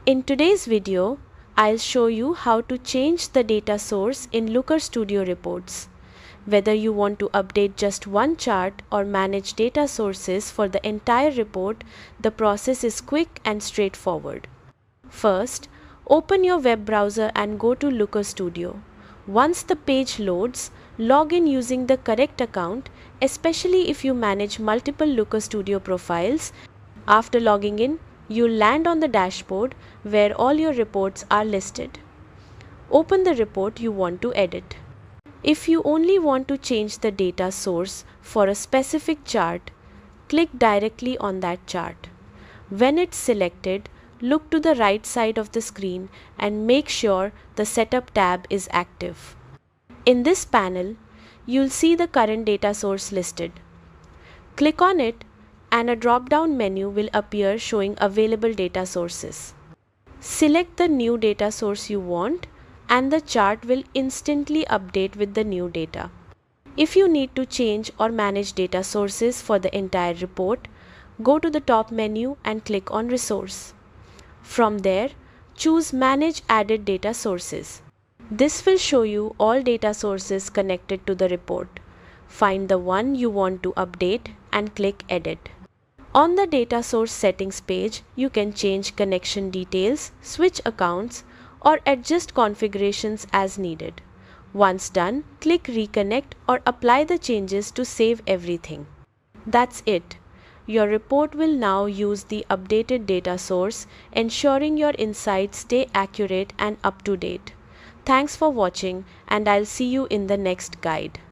In today's video, I'll show you how to change the data source in Looker Studio reports. Whether you want to update just one chart or manage data sources for the entire report, the process is quick and straightforward. First, open your web browser and go to Looker Studio. Once the page loads, log in using the correct account, especially if you manage multiple Looker Studio profiles. After logging in, you'll land on the dashboard where all your reports are listed. Open the report you want to edit. If you only want to change the data source for a specific chart, click directly on that chart. When it's selected, look to the right side of the screen and make sure the Setup tab is active. In this panel, you'll see the current data source listed. Click on it and a drop-down menu will appear showing available data sources. Select the new data source you want and the chart will instantly update with the new data. If you need to change or manage data sources for the entire report, go to the top menu and click on Resource. From there, choose Manage Added Data Sources. This will show you all data sources connected to the report. Find the one you want to update and click Edit. On the data source settings page, you can change connection details, switch accounts, or adjust configurations as needed. Once done, click Reconnect or apply the changes to save everything. That's it. Your report will now use the updated data source, ensuring your insights stay accurate and up to date. Thanks for watching, and I'll see you in the next guide.